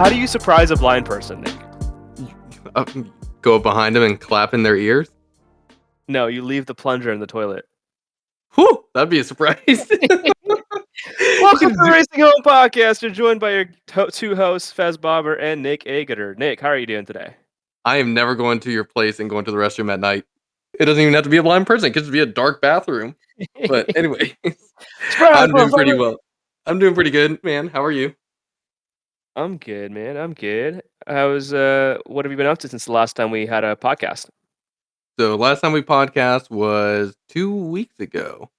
How do you surprise a blind person, Nick? Uh, Go behind them and clap in their ears? No, you leave the plunger in the toilet. Whew, that'd be a surprise. Welcome to the Racing Home Podcast. You're joined by your two hosts, Fez Bobber and Nick Agater. Nick, how are you doing today? I am never going to your place and going to the restroom at night. It doesn't even have to be a blind person. It could just be a dark bathroom. But anyway, I'm doing pretty well. I'm doing pretty good, man. How are you? I'm good, man. I'm good. What have you been up to since the last time we had a podcast? So last time we podcast was 2 weeks ago.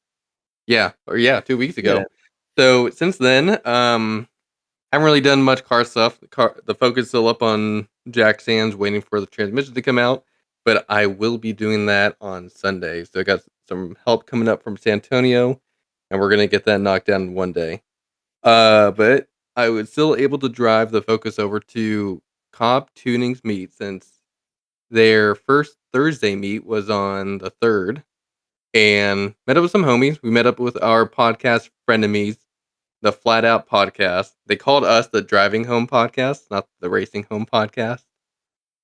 2 weeks ago. Yeah. So since then, haven't really done much car stuff. The focus is still up on jack stands, waiting for the transmission to come out. But I will be doing that on Sunday. So I got some help coming up from San Antonio, and we're gonna get that knocked down in one day. But I was still able to drive the Focus over to Cobb Tuning's meet since their first Thursday meet was on the 3rd, and met up with some homies. We met up with our podcast frenemies, the Flat Out Podcast. They called us the Driving Home Podcast, not the Racing Home Podcast.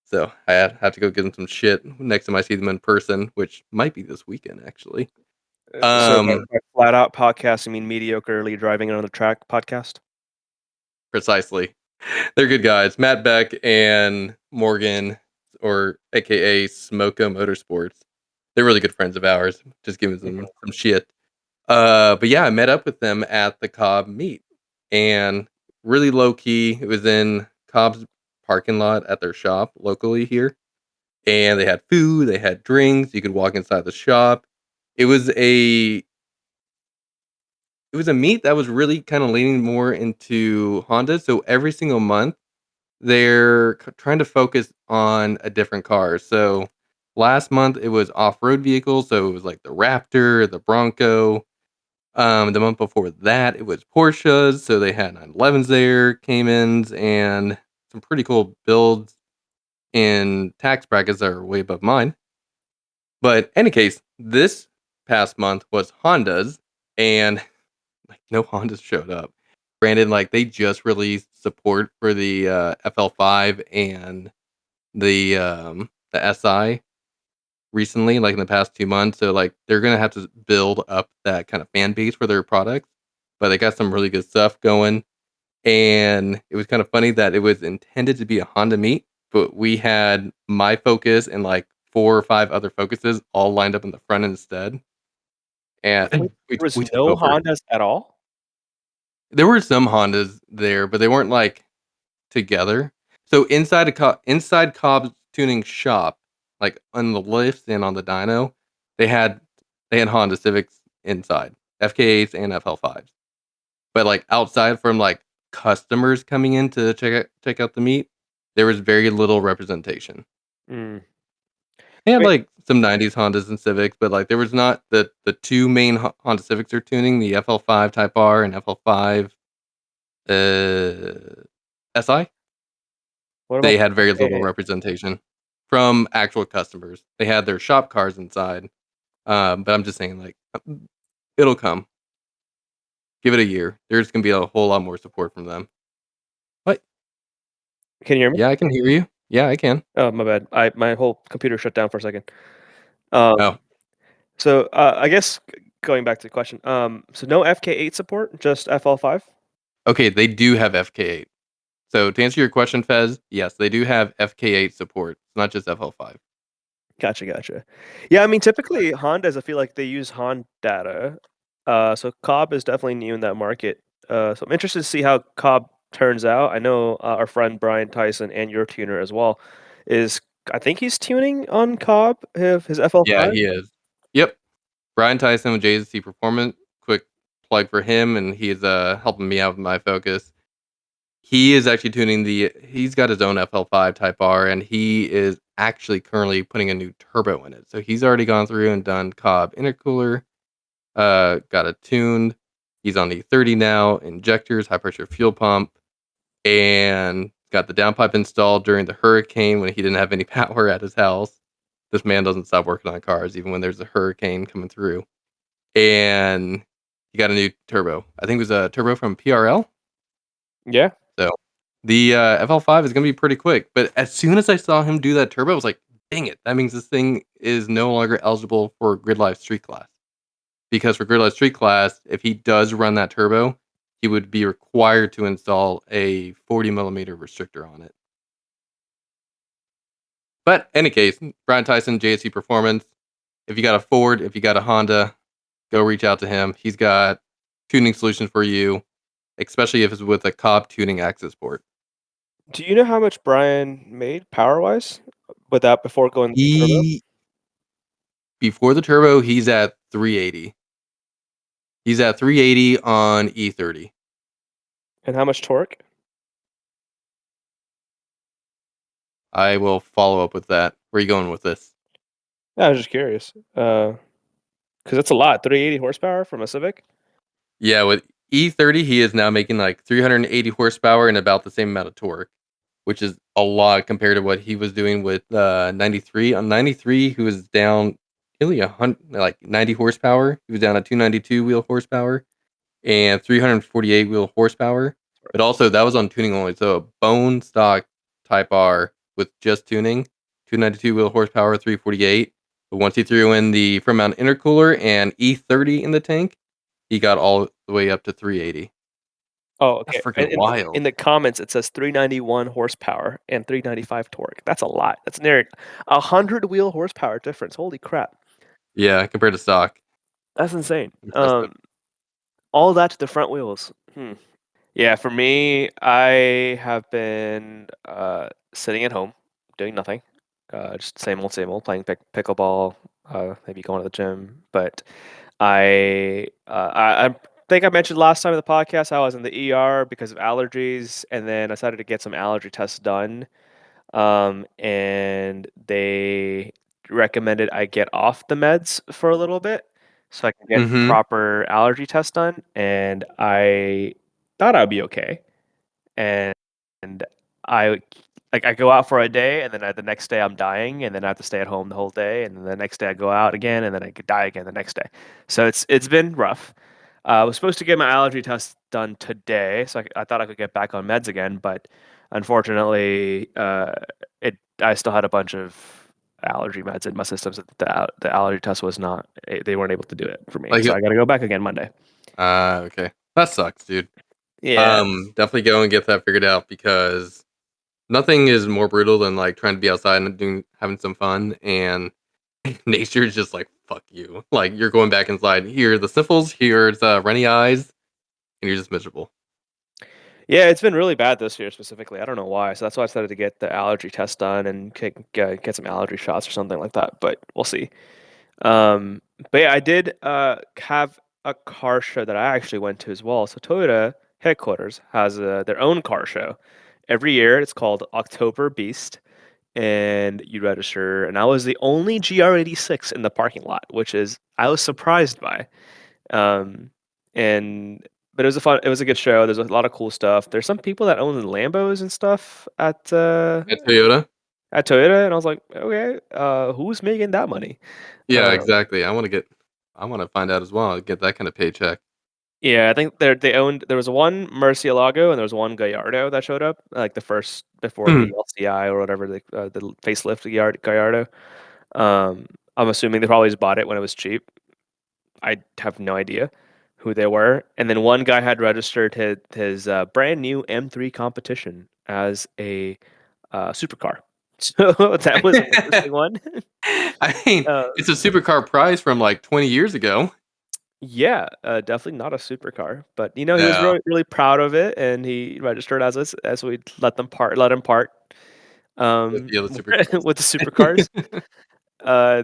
So I have to go give them some shit next time I see them in person, which might be this weekend, actually. So by Flat Out Podcast, you mean mediocrely driving on the track podcast? Precisely. They're good guys. Matt Beck and Morgan, or AKA Smoko Motorsports. They're really good friends of ours. Just giving them some shit. But yeah, I met up with them at the Cobb meet, and really low key. It was in Cobb's parking lot at their shop locally here, and they had food, they had drinks. You could walk inside the shop. It was a meet that was really kind of leaning more into Honda. So every single month, they're trying to focus on a different car. So last month it was off-road vehicles, so it was like the Raptor, the Bronco. The month before that, it was Porsches, so they had 911s there, Caymans, and some pretty cool builds in tax brackets that are way above mine. But any case, this past month was Hondas, and like no Hondas showed up. Granted, like they just released support for the FL5 and the SI recently, like in the past 2 months. So like they're gonna have to build up that kind of fan base for their products. But they got some really good stuff going. And it was kind of funny that it was intended to be a Honda meet, but we had my Focus and like 4 or 5 other Focuses all lined up in the front instead. And There was no Hondas at all? There were some Hondas there, but they weren't like together. So inside Cobb's tuning shop, like on the lifts and on the dyno, they had Honda Civics inside, FK8s and FL5s. But like outside from like customers coming in to check out the meet, there was very little representation. They had like some 90s Hondas and Civics, but like there was not the two main Honda Civics are tuning, the FL5 Type R and FL5 SI. They had very little representation from actual customers. They had their shop cars inside. But I'm just saying, like, it'll come. Give it a year. There's going to be a whole lot more support from them. What? Can you hear me? Yeah, I can hear you. Yeah, I can. Oh, my bad. My whole computer shut down for a second. So I guess going back to the question, so no FK8 support, just FL5? Okay, they do have FK8. So to answer your question, Fez, yes, they do have FK8 support. It's not just FL5. Gotcha. Yeah, I mean, typically Hondas, I feel like they use Honda data. So Cobb is definitely new in that market. So I'm interested to see how Cobb turns out. I know our friend Brian Tyson and your tuner as well I think he's tuning on Cobb, his FL5. Yeah, he is. Yep. Brian Tyson with JZC Performance. Quick plug for him, and he's helping me out with my Focus. He is actually tuning he's got his own FL5 Type R, and he is actually currently putting a new turbo in it. So he's already gone through and done Cobb intercooler, got it tuned. He's on the 30 now, injectors, high pressure fuel pump, and got the downpipe installed during the hurricane when he didn't have any power at his house. This man doesn't stop working on cars even when there's a hurricane coming through. And he got a new turbo. I think it was a turbo from PRL. Yeah. So The FL5 is gonna be pretty quick, but as soon as I saw him do that turbo, I was like, "Dang it! That means this thing is no longer eligible for Grid Life Street Class." Because for Grid Life Street Class, if he does run that turbo, he would be required to install a 40 millimeter restrictor on it. But any case, Brian Tyson, JSC Performance. If you got a Ford, if you got a Honda, go reach out to him. He's got tuning solutions for you, especially if it's with a Cobb tuning access port. Do you know how much Brian made power-wise without before going with the turbo? He Before the turbo, he's at 380. He's at 380 on E30. And how much torque? I will follow up with that. Where are you going with this? Yeah, I was just curious. 'Cause that's a lot, 380 horsepower from a Civic? Yeah, with E30, he is now making like 380 horsepower and about the same amount of torque, which is a lot compared to what he was doing with 93. On 93, he was down nearly 100, like 90 horsepower. He was down at 292 wheel horsepower and 348 wheel horsepower. But also, that was on tuning only. So a bone stock Type R with just tuning, 292 wheel horsepower, 348. But once he threw in the front mount intercooler and E30 in the tank, he got all the way up to 380. Oh, That's okay. freaking And in wild. the comments, it says 391 horsepower and 395 torque. That's a lot. That's near 100 wheel horsepower difference. Holy crap. Yeah, compared to stock. That's insane. Impressive. All that to the front wheels. Hmm. Yeah, for me, I have been sitting at home doing nothing. Just same old, playing pickleball, maybe going to the gym. But I think I mentioned last time in the podcast I was in the ER because of allergies, and then I decided to get some allergy tests done. And they recommended I get off the meds for a little bit so I can get Mhm. proper allergy tests done. And I thought I'd be okay. And I I go out for a day, and then the next day I'm dying, and then I have to stay at home the whole day, and then the next day I go out again, and then I could die again the next day. So it's been rough. I was supposed to get my allergy test done today, so I thought I could get back on meds again, but unfortunately, it I still had a bunch of allergy meds in my system, so the allergy test was not they weren't able to do it for me. Like, So I got to go back again Monday. okay. That sucks, dude. Yeah. Definitely go and get that figured out because nothing is more brutal than like trying to be outside and having some fun and nature is just like fuck you. Like you're going back inside. Here are the sniffles, here's runny eyes, and you're just miserable. Yeah, it's been really bad this year specifically. I don't know why. So that's why I decided to get the allergy test done and get some allergy shots or something like that. But we'll see. Um, but yeah, I did have a car show that I actually went to as well. So Toyota headquarters has their own car show every year. It's called October Beast, and you register. And I was the only GR86 in the parking lot, which is I was surprised by. Um, and but it was a good show. There's a lot of cool stuff. There's some people that own Lambos and stuff At Toyota? at Toyota, and I was like, okay, who's making that money? Yeah, Um, exactly. I want to find out as well. Get that kind of paycheck. yeah, I think they owned. There was one Murcielago and there was one Gallardo that showed up, like the first before the LCI or whatever the facelift Gallardo. Um, I'm assuming they probably just bought it when it was cheap. I have no idea who they were. And then one guy had registered his brand new M3 competition as a supercar. So that was an interesting one. I mean, uh, it's a supercar prize from like 20 years ago. yeah, definitely not a supercar, but he was No, really proud of it, and he registered as we let him part with um, the other supercars. with the supercars.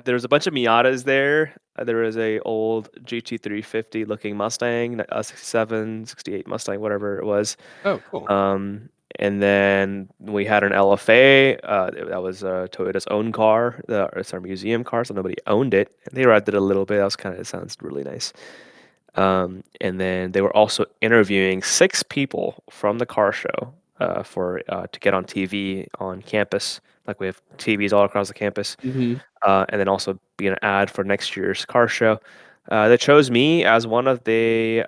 There was a bunch of Miatas there. There was a old GT350 looking Mustang, 67, 68 Mustang, whatever it was. Oh, cool. Um, and then we had an LFA. That was Toyota's own car. It's our museum car, so nobody owned it. And they revved it a little bit. That was it sounds really nice. And then they were also interviewing 6 people from the car show for to get on TV on campus. Like we have TVs all across the campus, Mhm. and then also be an ad for next year's car show. They chose me as one of the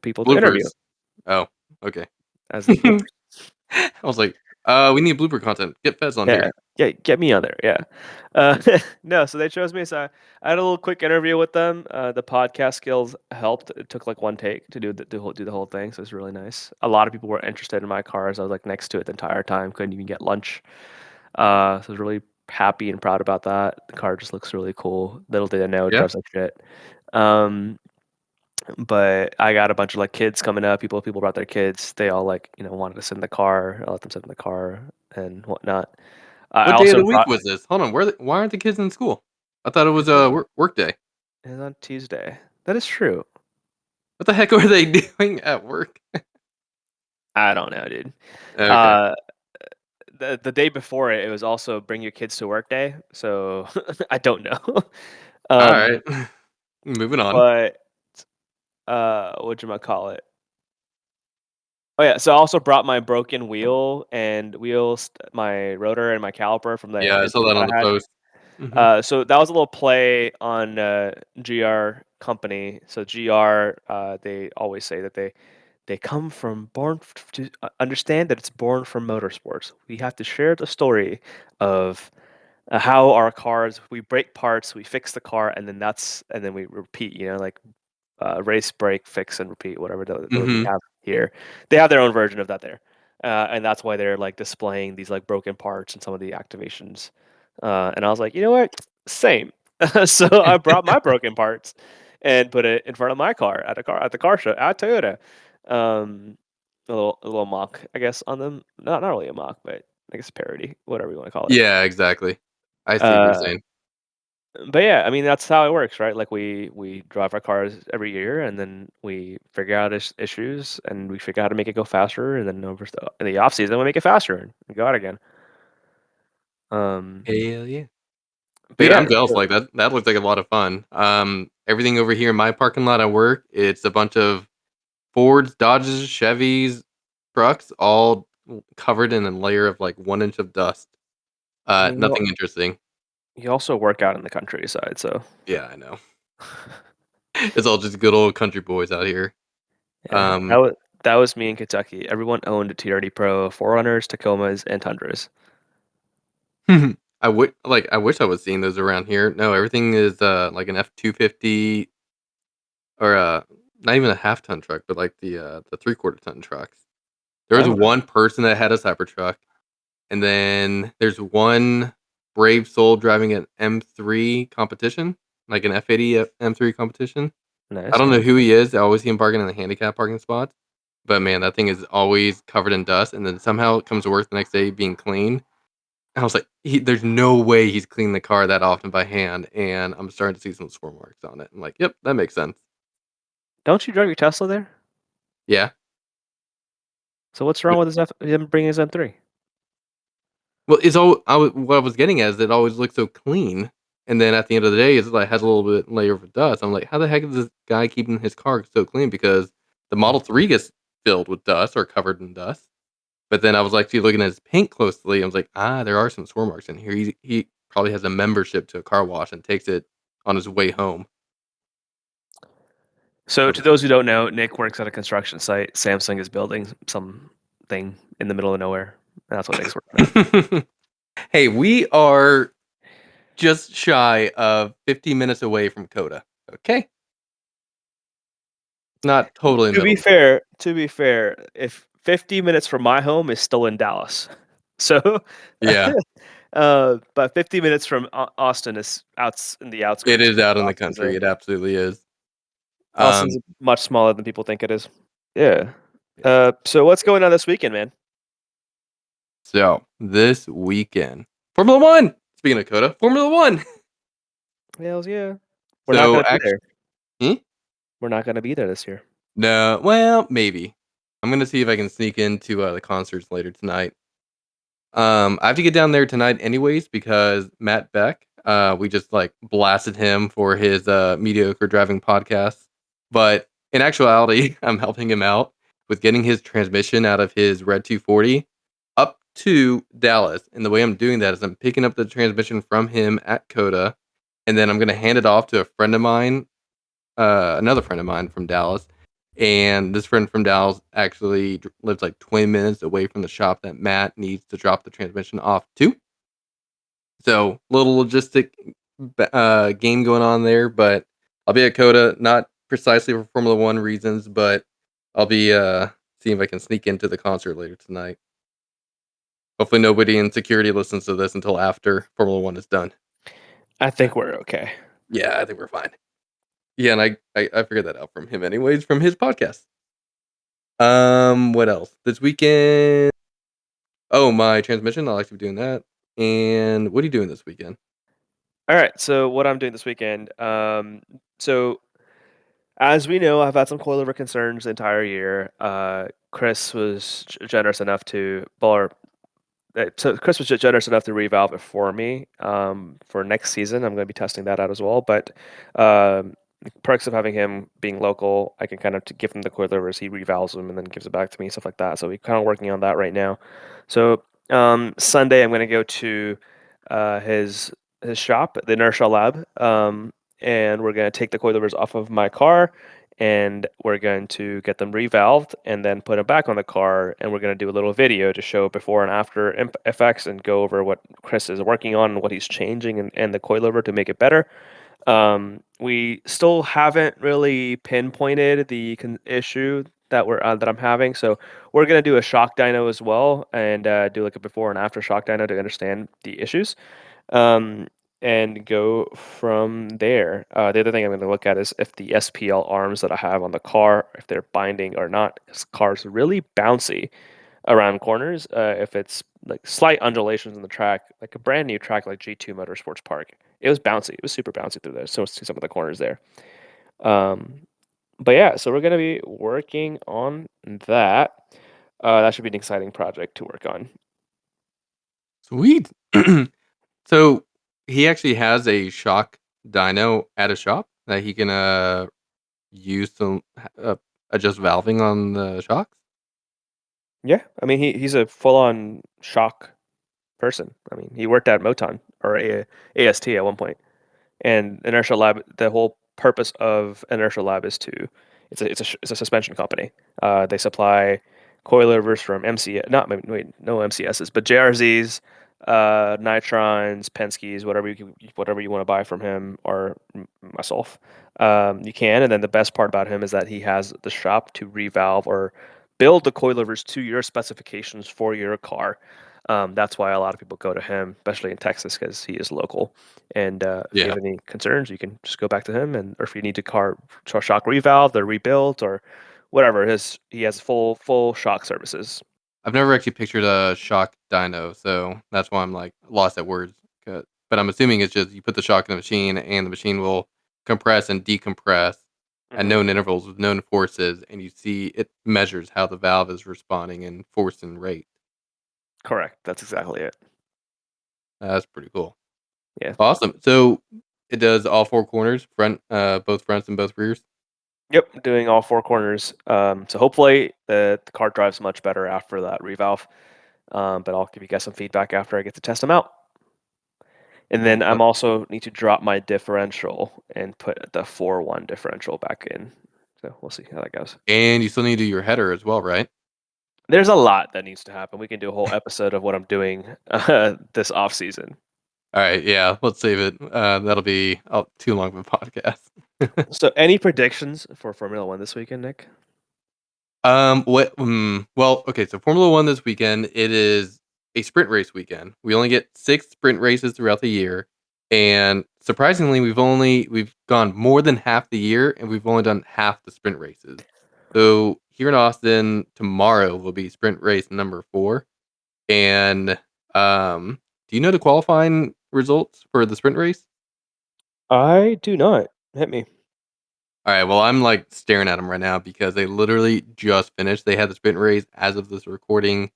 people to interview. Bloopers. Oh, okay. as the bloopers. I was like, we need blooper content. Get Fez on Yeah. here. Yeah, get me on there, yeah. Uh, no, so they chose me, so I had a little quick interview with them. The podcast skills helped. It took, like, 1 take to do the whole thing, so it's really nice. A lot of people were interested in my cars. I was, like, next to it the entire time, couldn't even get lunch. So I was really happy and proud about that. The car just looks really cool. Little did I know it Yeah. drives like shit. Um, but I got a bunch of, like, kids coming up, people brought their kids. They all, like, wanted to sit in the car. I let them sit in the car and whatnot. I What day of also the week brought was this? Hold on. Why aren't the kids in school? I thought it was It's a on work day. it's on Tuesday. That is true. What the heck were they doing at work? I don't know, dude. Okay. Uh, the day before it was also bring your kids to work day, so I don't know. All Um, right. Moving on. but, whatchamacallit? Oh, yeah, so I also brought my broken wheel and wheels, my rotor and my caliper from the Yeah, I saw incident that on that the I had. post. Hmm. So that was a little play on, GR company. So GR, they always say that they come from born to understand that it's born from motorsports. We have to share the story of how our cars, we break parts, we fix the car, and then we repeat. Like race, break, fix, and repeat. Whatever we Hmm. have here, they have their own version of that there, and that's why they're like displaying these like broken parts and some of the activations. And I was like, you know what, same. So I brought my broken parts and put it in front of my car at the car show at Toyota. Um, a little mock, I guess, on them. Not really a mock, but I guess parody, whatever you want to call it. Yeah, exactly. I see what you're Uh, saying. but yeah, I mean that's how it works, right? Like we drive our cars every year, and then we figure out issues, and we figure out how to make it go faster, and then in the off season we make it faster and go out again. Um, Hell yeah. but Dude, yeah, I'm jealous, so like, that looks like a lot of fun. Everything over here in my parking lot at work, it's a bunch of Fords, Dodges, Chevys, trucks, all covered in a layer of, like, 1 inch of dust. I mean Nothing interesting. you also work out in the countryside, so Yeah, I know. It's all just good old country boys out here. yeah, Um, that was me in Kentucky. Everyone owned a TRD Pro, 4Runners, Tacomas, and Tundras. I wish I was seeing those around here. No, everything is, like an F-250 or, not even a half-ton truck, but, like, the three-quarter ton trucks. There was Oh, one person that had a Cybertruck, and then there's one brave soul driving an M3 competition, like an F80 M3 competition. I nice, don't know nice. who he is. I always see him parking in the handicap parking spots, but man, that thing is always covered in dust, and then somehow it comes to work the next day being clean. I was like, "There's no way he's cleaning the car that often by hand," and I'm starting to see some swirl marks on it. I'm like, "Yep, that makes sense." Don't you drive your Tesla there? Yeah. So what's wrong with him bringing his M3? Well, it's all what I was getting at is it always looks so clean, and then at the end of the day, it's like has a little bit layer of dust. I'm like, how the heck is this guy keeping his car so clean? Because the Model 3 gets filled with dust or covered in dust. But then I was actually looking at his paint closely. I was like, there are some swirl marks in here. He probably has a membership to a car wash and takes it on his way home. So, I to was those who don't know, Nick works at a construction site. Samsung is building something in the middle of nowhere. And that's what Nick's working on. like, hey, we are just shy of 50 minutes away from Coda. Okay, not totally middle. To be fair, if 50 minutes from my home is still in Dallas. So, Yeah. but 50 minutes from Austin is in the It outskirts is because out in the Austin's country, it absolutely is. Austin's Um, much smaller than people think it is. Yeah. yeah. So what's going on this weekend, man? So, this weekend, Formula 1! Speaking of Coda, Formula 1! Hells yeah. We're not So, gonna be there. actually, hmm? We're not gonna be there this year. No, well, maybe. I'm gonna see if I can sneak into, the concerts later tonight. I have to get down there tonight anyways because Matt Beck, we just, like, blasted him for his, mediocre driving podcast, but in actuality, I'm helping him out with getting his transmission out of his Red 240 up to Dallas, and the way I'm doing that is I'm picking up the transmission from him at Coda, and then I'm gonna hand it off to a friend of mine, another friend of mine from Dallas, And this friend from Dallas actually lives like 20 minutes away from the shop that Matt needs to drop the transmission off to. So little logistic game going on there, but I'll be at Coda, not precisely for Formula One reasons, but I'll be seeing if I can sneak into the concert later tonight. Hopefully, nobody in security listens to this until after Formula One is done. I think we're okay. Yeah, I think we're fine. Yeah, and I figured that out from him, anyways, from his podcast. What else this weekend? Oh, my transmission. I'll actually be doing that. And what are you doing this weekend? All right. So what I'm doing this weekend. So as we know, I've had some coilover concerns the entire year. Chris was generous enough to, or so Chris was generous enough to revalve it for me for next season. I'm going to be testing that out as well. But um, perks of having him being local, I can kind of give him the coilovers. He revalves them and then gives it back to me, stuff like that. So we're kind of working on that right now. So Sunday, I'm going to go to his shop, the Inertia Lab, and we're going to take the coilovers off of my car and we're going to get them revalved and then put them back on the car, and we're going to do a little video to show before and after effects and go over what Chris is working on and what he's changing and the coilover to make it better. We still haven't really pinpointed the issue that I'm having, so we're going to do a shock dyno as well and do like a before and after shock dyno to understand the issues, um, and go from there. The other thing I'm going to look at is if the SPL arms that I have on the car, if they're binding or not. This car's really bouncy around corners. If it's like slight undulations in the track, like a brand new track like G2 Motorsports Park, it was bouncy. It was super bouncy through there. So see some of the corners there. Um, but yeah, so we're going to be working on that. That should be an exciting project to work on. Sweet. So he actually has a shock dyno at a shop that he can use to uh, adjust valving on the shocks. Yeah, I mean he's a full on shock person. I mean, he worked at Moton or AST at one point. And Inertial Lab, the whole purpose of Inertial Lab is to it's a suspension company. They supply coilovers from MC, not wait, no MCSs, but JRZs, Nitrons, Penske's, whatever you want to buy from him or myself. You can, and then the best part about him is that he has the shop to revalve or build the coilovers to your specifications for your car. That's why a lot of people go to him, especially in Texas, because he is local. And if you Yeah, have any concerns, you can just go back to him, and or if you need shock revalved or rebuilt or whatever, he has full shock services. I've never actually pictured a shock dyno, so that's why I'm like lost at words. But I'm assuming it's just you put the shock in the machine, and the machine will compress and decompress at Hmm. known intervals with known forces, and you see it measures how the valve is responding in force and rate. Correct. That's exactly it. That's pretty cool. Yeah. Awesome. So it does all four corners, both fronts and both rears. Yep. Doing all four corners. So hopefully the car drives much better after that revalve. But I'll give you guys some feedback after I get to test them out. And then I'm Excellent. also need to drop my differential and put the 4-1 differential back in. So we'll see how that goes. And you still need to do your header as well, right? There's a lot that needs to happen. We can do a whole episode of what I'm doing this off season. All right, yeah, let's save it. That'll be too long of a podcast. So, any predictions for Formula One this weekend, Nick? What? Well, okay. So Formula One this weekend, it is a sprint race weekend. We only get 6 sprint races throughout the year, and surprisingly, we've gone more than half the year, and we've only done half the sprint races. So here in Austin, tomorrow will be sprint race number 4. And do you know the qualifying results for the sprint race? I do not. Hit me. All right, well, I'm like staring at them right now because they literally just finished. They had the sprint race as of this recording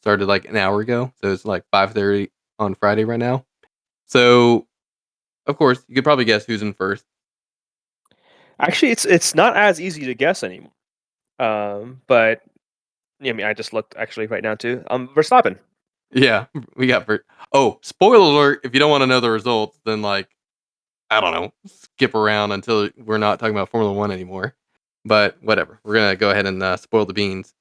started like an hour ago. So it's like 5:30 on Friday right now. So, of course, you could probably guess who's in first. Actually, it's not as easy to guess anymore. But yeah, I mean, I just looked actually right now too. Verstappen. Yeah, we got for Oh, spoiler alert, if you don't want to know the results, then like I don't know, skip around until we're not talking about Formula 1 anymore. but whatever. We're gonna go ahead and spoil the beans.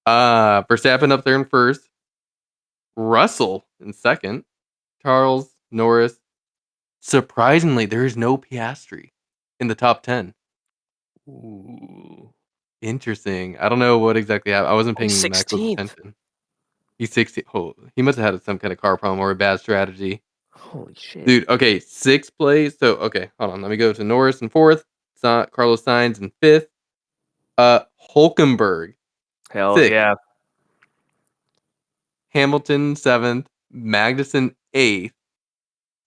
Verstappen up there in first, Russell in second, Charles, Norris. Surprisingly, there is no Piastri in the top 10. Ooh. Interesting. I don't know what exactly happened. I wasn't Oh, he's paying that close 16th. attention. He's 60. Oh, he must have had some kind of car problem or a bad strategy. Holy shit. Dude, okay, sixth place. So, okay, hold on. Let me go to Norris in fourth, Carlos Sainz in fifth, Hulkenberg Hell sixth, yeah. Hamilton seventh, Magnussen eighth,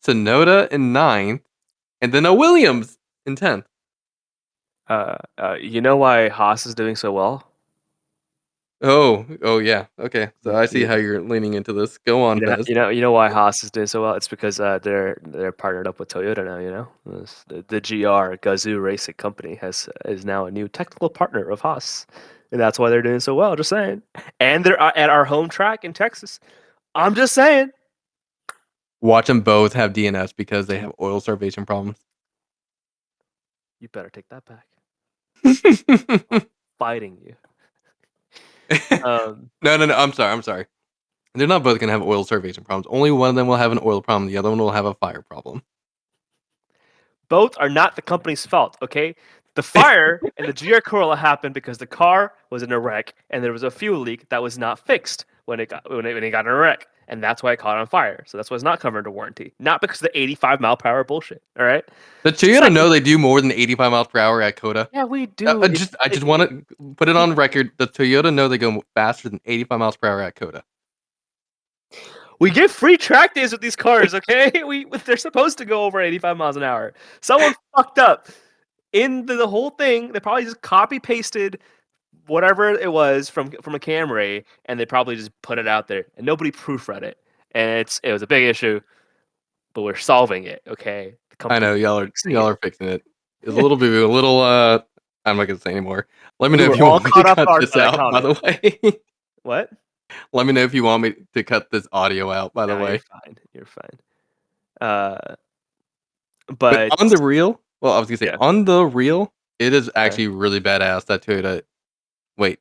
Sonoda in ninth, and then a Williams in 10th. You know why Haas is doing so well? Oh, yeah. Okay, so I see You, how you're leaning into this. Go on, Fez. you know why Haas is doing so well? It's because they're partnered up with Toyota now. You know, the GR Gazoo Racing Company is now a new technical partner of Haas, and that's why they're doing so well. Just saying, and they're at our home track in Texas. I'm just saying. Watch them both have DNS because they have oil starvation problems. You better take that back. No, Fighting you. Um, no. I'm sorry. They're not both gonna have oil starvation problems. Only one of them will have an oil problem. The other one will have a fire problem. Both are not the company's fault, okay? The fire and the GR Corolla happened because the car was in a wreck and there was a fuel leak that was not fixed when it got in a wreck, and that's why it caught on fire. So that's why it's not covered under warranty, not because of the 85-mile-per-hour bullshit. All right. The Toyota Second, know they do more than 85 miles per hour at Coda. yeah, we do. I just want to put it on record. The Toyota know they go faster than 85 miles per hour at Coda. We give free track days with these cars, okay? They're supposed to go over 85 miles an hour. Someone fucked up in the whole thing. They probably just copy pasted whatever it was from a Camry, and they probably just put it out there, and nobody proofread it, and it was a big issue, but we're solving it. Okay, the I company know fixing y'all it. are fixing it. It's a little I'm not gonna say anymore. Let me We know if were you all want me to caught off cut guard this by that out, by comment. the way. What? Let me know if you want me to cut this audio out, by the Nah, you're way. fine. You're fine. Uh, But but on the real, well, I was gonna say yeah, on the real, it is uh, actually really badass that Toyota. Wait,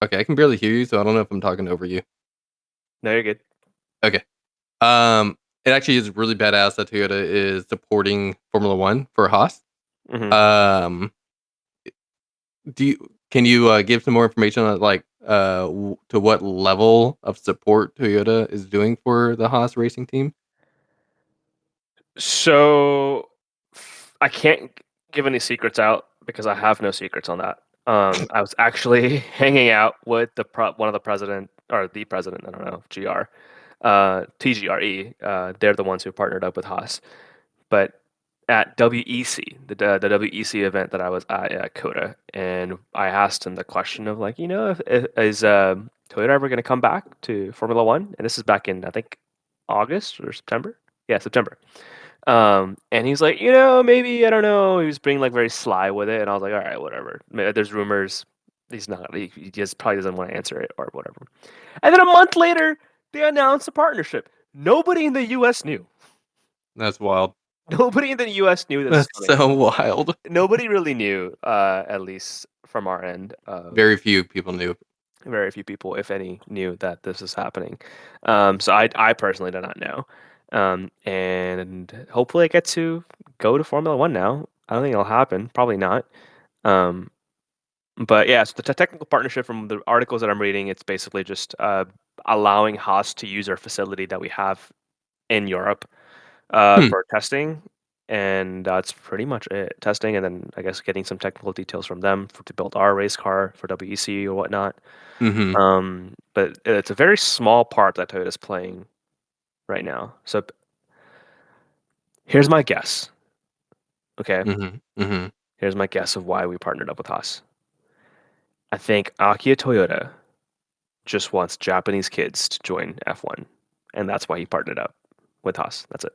okay, I can barely hear you, so I don't know if I'm talking over you. no, you're good. Okay, it actually is really badass that Toyota is supporting Formula One for Haas. Hmm. Um, can you give some more information on like to what level of support Toyota is doing for the Haas racing team? So I can't give any secrets out because I have no secrets on that. I was actually hanging out with one of the president or the president, I don't know, GR, TGRE. They're the ones who partnered up with Haas. But at WEC, the WEC event that I was at Coda, and I asked him the question of like, if is Toyota ever going to come back to Formula One? And this is back in I think August or September. Yeah, September. And he's like, maybe I don't know. He was being like very sly with it, and I was like, all right, whatever. There's rumors. He's not. He just probably doesn't want to answer it or whatever. And then a month later, they announced a partnership. Nobody in the U.S. knew. That's wild. Nobody in the U.S. knew this was That's coming. so wild. Nobody really knew, at least from our end. Very few people knew. Very few people, if any, knew that this is happening. So I personally do not know. And hopefully I get to go to Formula One now. I don't think it'll happen. Probably not. Um, but yeah, so the technical partnership from the articles that I'm reading, it's basically just allowing Haas to use our facility that we have in Europe Hmm. for testing. And that's pretty much it. Testing, and then I guess getting some technical details from them to build our race car for WEC or whatnot. Mm-hmm. But it's a very small part that Toyota's playing right now. So here's my guess. Okay, Mm-hmm. Mm-hmm. here's my guess of why we partnered up with Haas. I think Akio Toyota just wants Japanese kids to join F1, and that's why he partnered up with Haas. That's it.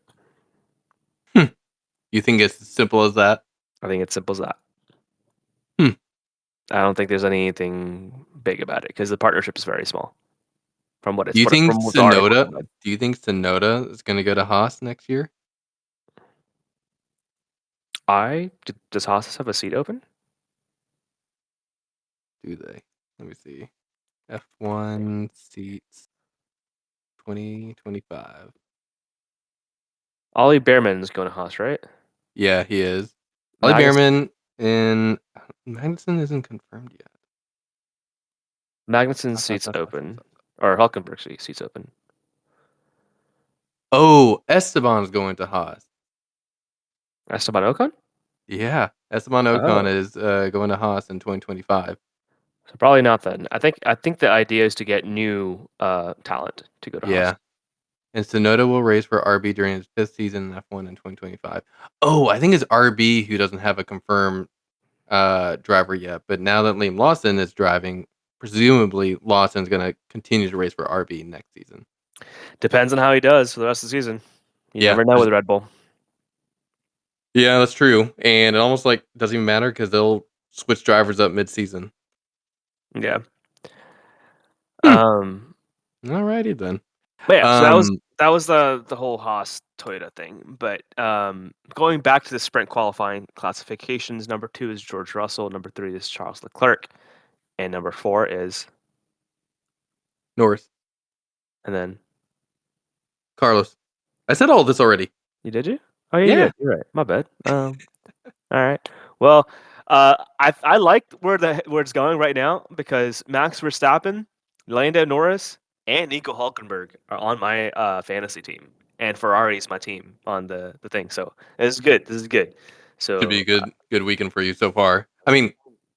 Hmm. You think it's as simple as that? I think it's simple as that. Hmm. I don't think there's anything big about it because the partnership is very small from what Do you think from the articles I Sonoda? read. Do you think Sonoda is going to go to Haas next year? Does Haas have a seat open? do they? Let me see. F1 seats 2025. Ollie Behrman's going to Haas, right? Yeah, he is. Ollie Magnus Behrman and Magnussen isn't confirmed yet. Magnussen's seat's open, or Hulkenberg's seat's open. Oh, Esteban's going to Haas. Esteban Ocon? Yeah, Esteban Ocon Oh, is going to Haas in 2025. so probably not then. I think the idea is to get new talent to go to Haas. Yeah, and Sonoda will race for RB during his fifth season in F1 in 2025. Oh, I think it's RB who doesn't have a confirmed driver yet, but now that Liam Lawson is driving, presumably Lawson's going to continue to race for RB next season. Depends on how he does for the rest of the season. You Yeah, never know with Red Bull. yeah, that's true, and it almost like doesn't even matter because they'll switch drivers up mid-season. Yeah. Hmm. Um. Alrighty then. But yeah, so Um, that was the whole Haas Toyota thing. But going back to the sprint qualifying classifications, number 2 is George Russell, number 3 is Charles Leclerc, and number 4 is, Norris, and then Carlos. I said all this already. you did you? Oh yeah, you Yeah. did. You're right. My bad. All right. Well, I like where it's going right now because Max Verstappen, Lando Norris, and Nico Hulkenberg are on my fantasy team, and Ferrari's my team on the thing. So this is good. This is good. Should be a So good weekend for you so far. I mean,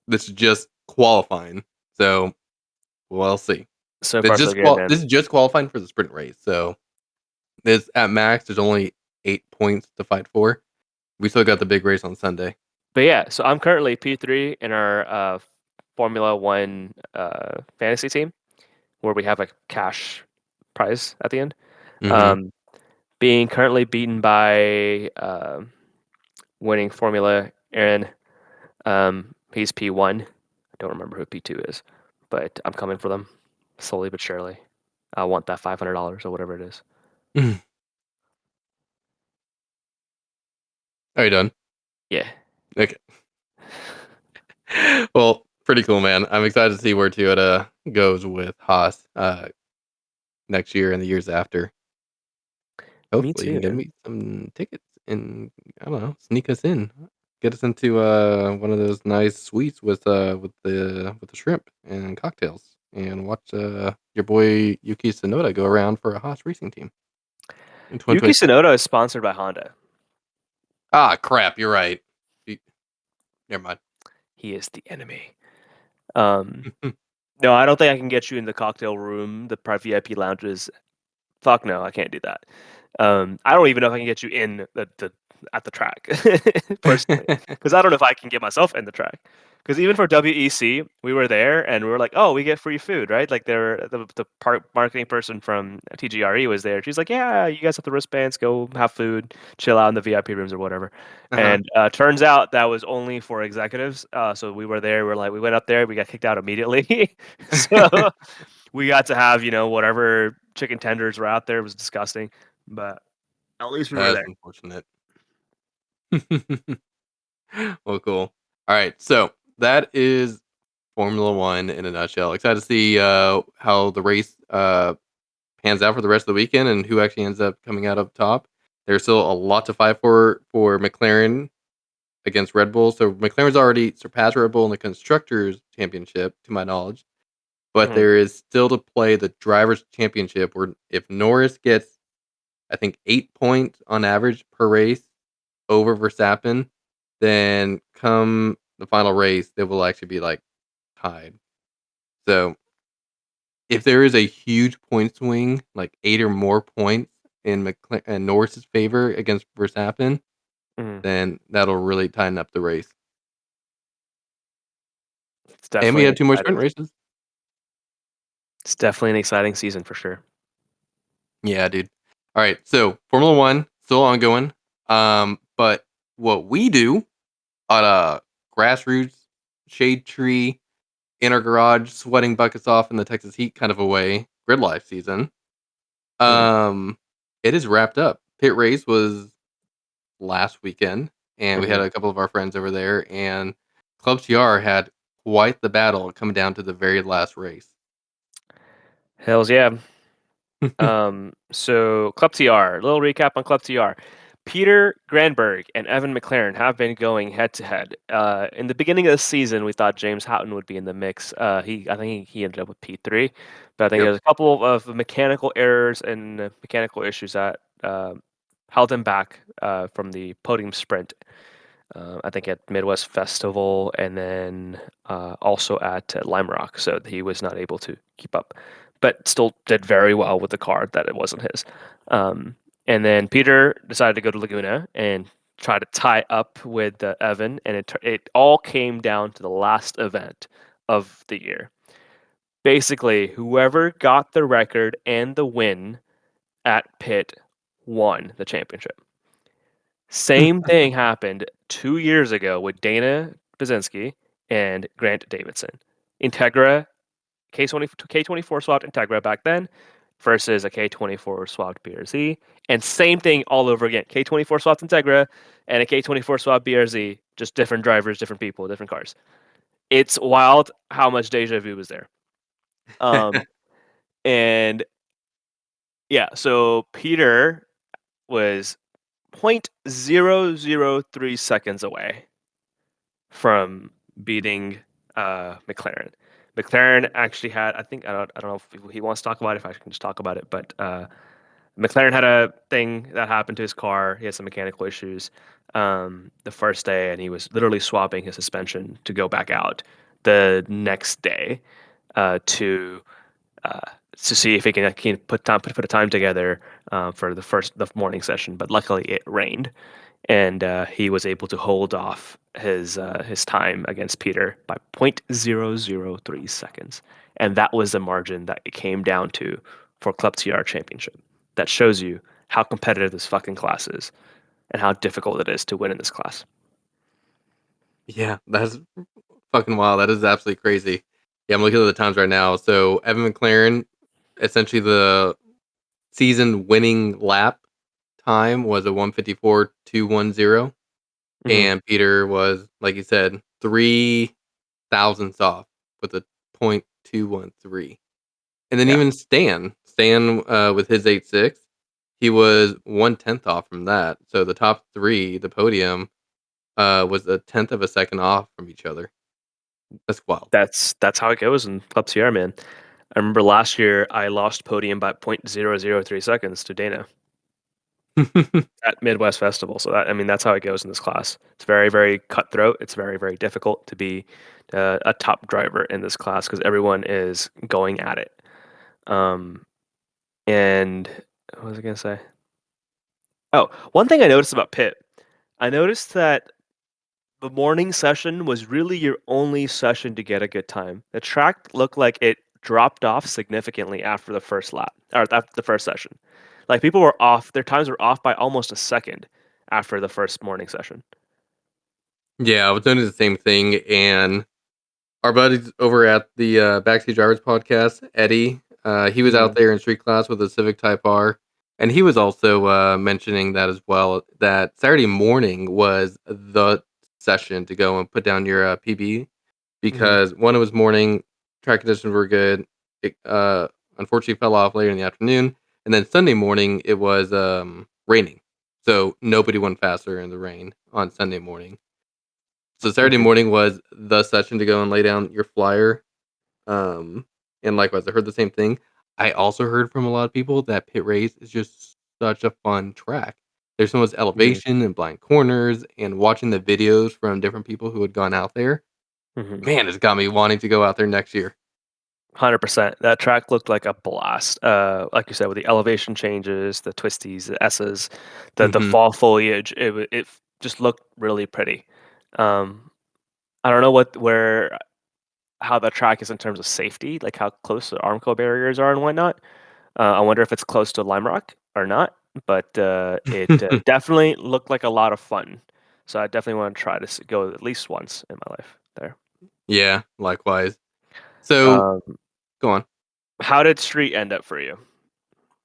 this is just qualifying, so we'll see. so far so good, man. This is just qualifying for the sprint race. So this at max, there's only 8 points to fight for. We still got the big race on Sunday. But yeah, so I'm currently P3 in our Formula One fantasy team, where we have a cash prize at the end. Hmm. Um, being currently beaten by winning Formula Aaron. He's P1. I don't remember who P2 is, but I'm coming for them slowly but surely. I want that $500 or whatever it is. Are you done? Yeah. Okay. Well, pretty cool, man. I'm excited to see where Toyota goes with Haas next year and the years after. Me Hopefully, you too, can get man. me some tickets and I don't know, sneak us in, get us into one of those nice suites with the shrimp and cocktails, and watch your boy Yuki Tsunoda go around for a Haas racing team in Yuki 2026. Tsunoda is sponsored by Honda. Ah, crap! You're right. Y- Never mind. He is the enemy. Um, no, I don't think I can get you in the cocktail room, the private VIP lounges. Fuck no, I can't do that. I don't even know if I can get you in the at the track personally, because I don't know if I can get myself in the track. Because even for WEC, we were there and we were like, "Oh, we get free food, right?" Like, the part marketing person from TGRE was there. She's like, "Yeah, you guys have the wristbands. Go have food, chill out in the VIP rooms or whatever." Uh-huh. And turns out that was only for executives. So we were there. We're like, we went up there. We got kicked out immediately. So we got to have, whatever chicken tenders were out there. It was disgusting, but at least we were That's there. unfortunate. Well, cool. All right, so that is Formula One in a nutshell. Excited to see how the race pans out for the rest of the weekend and who actually ends up coming out up top. There's still a lot to fight for McLaren against Red Bull. So McLaren's already surpassed Red Bull in the constructors championship, to my knowledge. But Mhm, there is still to play the drivers championship, where if Norris gets, I think, 8 points on average per race over Verstappen, then come the final race, they will actually be like tied. So if there is a huge point swing, like 8 or more points in Norris's favor against Verstappen, mhm. then that'll really tighten up the race. It's And we definitely an have 2 more exciting sprint races. it's definitely an exciting season for sure. Yeah, dude. All right, so Formula One still ongoing. But what we do on a grassroots shade tree in our garage, sweating buckets off in the Texas heat kind of a way, grid life season. Mhm, Um, it is wrapped up. Pit race was last weekend, and we had mhm. a couple of our friends over there, and Club TR had quite the battle coming down to the very last race. Hells yeah. So Club TR, little recap on Club TR. Peter Granberg and Evan McLaren have been going head to head. In the beginning of the season, we thought James Houghton would be in the mix. I think he ended up with P3, but I think Yep. there's a couple of mechanical errors and mechanical issues that held him back from the podium sprint. I think at Midwest Festival and then also at Lime Rock. So he was not able to keep up, but still did very well with the car that it wasn't his. And then Peter decided to go to Laguna and try to tie up with Evan, and it all came down to the last event of the year. Basically, whoever got the record and the win at pit won the championship. Same thing happened 2 years ago with Dana Bazinski and Grant Davidson. Integra K24 swapped Integra back then versus a K24 swapped BRZ. And same thing all over again. K24 swapped Integra and a K24 swapped BRZ, just different drivers, different people, different cars. It's wild how much deja vu was there. And yeah, so Peter was 0.003 seconds away from beating McLaren. McLaren actually had, I don't know if he wants to talk about it, if I can just talk about it, but McLaren had a thing that happened to his car. He had some mechanical issues the first day, and he was literally swapping his suspension to go back out the next day to uh, to see if he can put a time together for the morning session. But luckily, it rained, and he was able to hold off his time against Peter by 0.003 seconds, and that was the margin that it came down to for Club TR Championship. That shows you how competitive this fucking class is, and how difficult it is to win in this class. Yeah, that's fucking wild. That is absolutely crazy. Yeah, I'm looking at the times right now. So Evan McLaren, essentially the season winning lap time was a 154.210, Hmm. and Peter was, like you said, 3 thousandths off with a 0.213. And then Yeah, even Stan with his 8.6, he was 1/10 off from that. So the top three, the podium, was a tenth of a second off from each other. That's wild. that's how it goes in Club TR, man. I remember last year I lost podium by 0.003 seconds to Dana at Midwest Festival. So that, I mean, that's how it goes in this class. It's very, very cutthroat. It's very, very difficult to be a top driver in this class because everyone is going at it. Um, and what was I gonna say? Oh, one thing I noticed about Pit, I noticed that the morning session was really your only session to get a good time. The track looked like it dropped off significantly after the first lap or after the first session. Like people were off, their times were off by almost a second after the first morning session. Yeah, I was doing the same thing, and our buddies over at the Backseat Drivers podcast, Eddie, he was out Mhm. there in street class with a Civic Type R, and he was also mentioning that as well. That Saturday morning was the session to go and put down your PB Mhm. because one, it was morning, track conditions were good. It unfortunately fell off later in the afternoon, and then Sunday morning it was raining, so nobody went faster in the rain on Sunday morning. So Saturday Mhm. morning was the session to go and lay down your flyer. Um, and likewise, I heard the same thing. I also heard from a lot of people that pit race is just such a fun track. There's so much Mhm. elevation and blind corners, and watching the videos from different people who had gone out there, Mhm. man, it's got me wanting to go out there next year. 100%. That track looked like a blast. Like you said, with the elevation changes, the twisties, the S's, the Hmm. fall foliage, it just looked really pretty. Um, I don't know where how the track is in terms of safety, like how close the Armco barriers are and whatnot. I wonder if it's close to Lime Rock or not, but it definitely looked like a lot of fun. So I definitely want to try to go at least once in my life there. Yeah, likewise. So Um, go on. how did Street end up for you,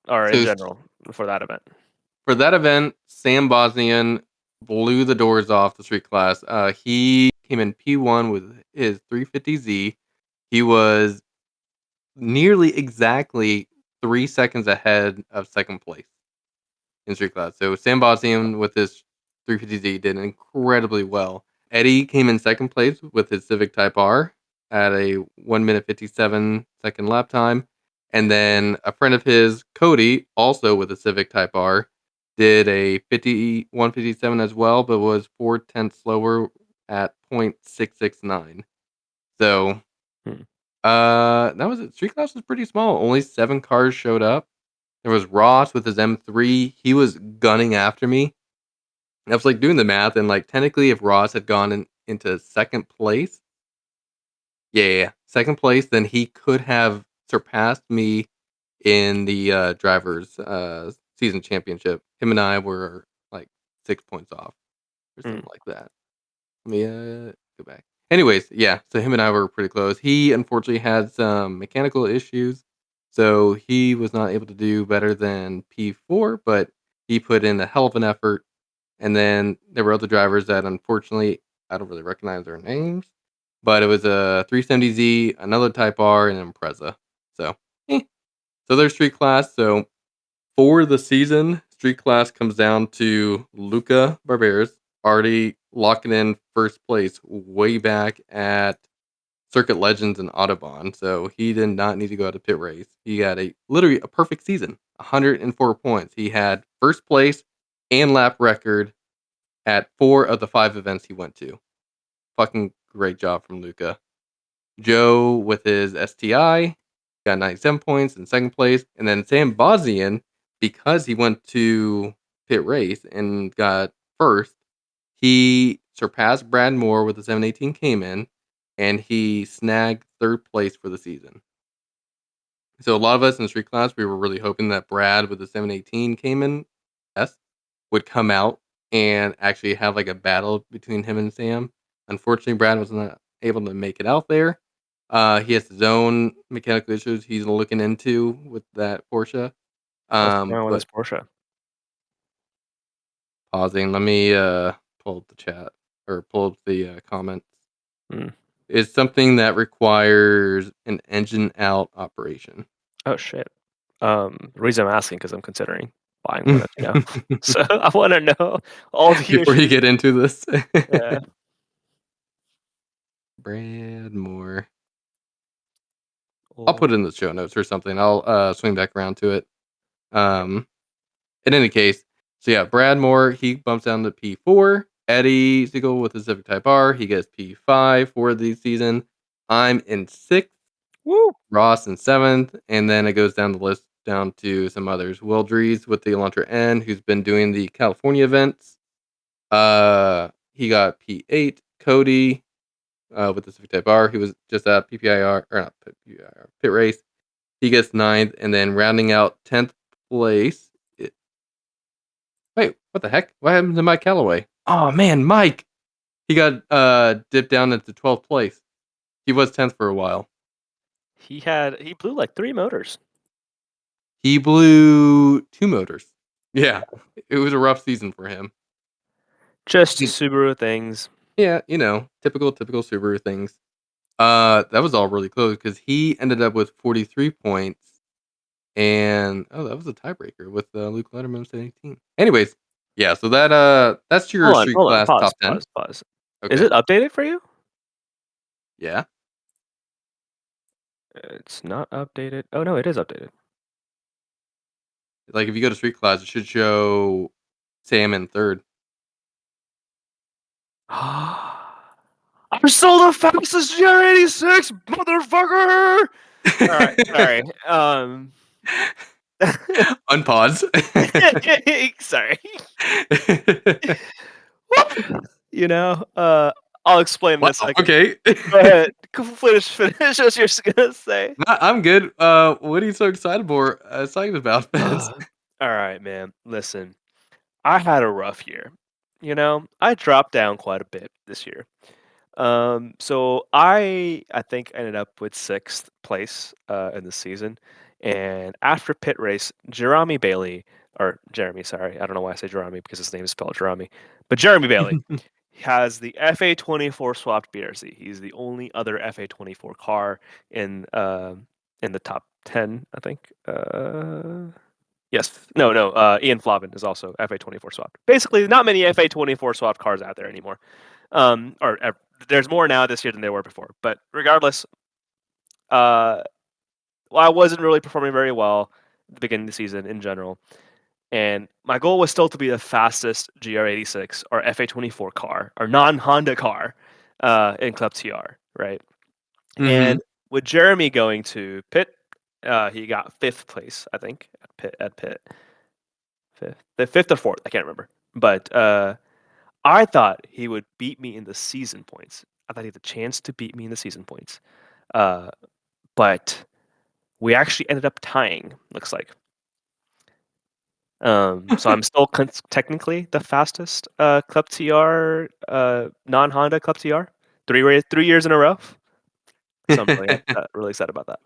or in So general for that event? for that event, Sam Bosnian blew the doors off the street class. He came in P1 with his 350Z. He was nearly exactly 3 seconds ahead of second place in street class. So Sam Bosian with his 350Z did incredibly well. Eddie came in second place with his Civic Type R at a 1 minute 57-second lap time. And then a friend of his, Cody, also with a Civic Type R, did a 157 as well, but was 4 tenths slower at 0.669. So Hmm. that was it. Street class was pretty small. Only 7 cars showed up. There was Ross with his M3. He was gunning after me. I was like doing the math, and like technically, if Ross had gone into second place, yeah, second place, then he could have surpassed me in the drivers season championship. Him and I were like 6 points off or Hmm. something like that. Let me go back. Anyways, yeah, so him and I were pretty close. He unfortunately had some mechanical issues, so he was not able to do better than P4, but he put in a hell of an effort. And then there were other drivers that unfortunately I don't really recognize their names, but it was a 370Z, another Type R, and an Impreza. So, eh. So there's street class. So for the season, street class comes down to Luca Barberas already locking in first place way back at Circuit Legends and Autobahn. So he did not need to go out to pit race. He had a literally a perfect season, 104 points. He had first place and lap record at 4 of the 5 events he went to. Fucking great job from Luca. Joe with his STI got 97 points in second place. And then Sam Bozian, because he went to pit race and got first, he surpassed Brad Moore with the 718 Cayman, and he snagged third place for the season. So a lot of us in street class, we were really hoping that Brad with the 718 Cayman S would come out and actually have like a battle between him and Sam. Unfortunately, Brad was not able to make it out there. He has his own mechanical issues he's looking into with that Porsche. What's going on with But this Porsche? pausing, let me pull up the chat or pull up the comments. Hmm. Is something that requires an engine out operation. Oh shit. The reason I'm asking because I'm considering buying one, as you know. So I want to know all the Before you issues. get into this, Yeah. Brad Moore. I'll put Or it in the show notes or something. I'll swing back around to it. Um, in any case, so yeah, Brad Moore, he bumps down to P4. Eddie Siegel with the Civic Type R, he gets P5 for the season. I'm in sixth. woo. Ross in seventh, and then it goes down the list down to some others. Will Dries with the Elantra N, who's been doing the California events. He got P8. Cody with the Civic Type R, he was just at PPIR or not PPIR pit race. He gets ninth, and then rounding out 10th place. Wait, what the heck? What happened to Mike Calloway? Oh man, Mike! He got dipped down into 12th place. He was 10th for a while. He blew like 3 motors. He blew 2 motors. Yeah, it was a rough season for him. Just He Subaru things. Yeah, typical Subaru things. That was all really close because he ended up with 43 points, and oh, that was a tiebreaker with Luke Letterman's 18. Anyways, yeah, so that's your street Hold on, class pause, top 10. pause, pause. Is Okay, it updated for you? yeah, It's not updated. Oh no, it is updated. like if you go to street class, it should show Sam in third. I'm still the fastest GR86, motherfucker! Alright, sorry. Unpause. Sorry. You know, I'll explain in Wow. a second. Okay. Go ahead. Finish what you're gonna say. I'm good. What are you so excited for? Excited about, Vince? Alright, man. Listen, I had a rough year. You know, I dropped down quite a bit this year. So I think ended up with 6th place in the season, and after pit race, Jeremy Bailey or Jeremy, sorry, I don't know why I say Jeremy because his name is spelled Jeremy, but Jeremy Bailey. has the FA24 swapped BRZ. He's the only other FA24 car in the top 10, I think. Yes. No, no. Ian Flavin is also FA24 swapped. Basically, not many FA24 swapped cars out there anymore. There's more now this year than there were before. But regardless, uh, well, I wasn't really performing very well at the beginning of the season in general. And my goal was still to be the fastest GR86 or FA24 car or non Honda car in Club TR, right? Mhm. And with Jeremy going to pit, he got fifth place, I think, at pit. The fifth or fourth, I can't remember. But I thought he would beat me in the season points. I thought he had the chance to beat me in the season points. Uh, but we actually ended up tying, looks like. So I'm still technically the fastest Club TR non Honda Club TR 3 years in a row. So I'm really excited about that.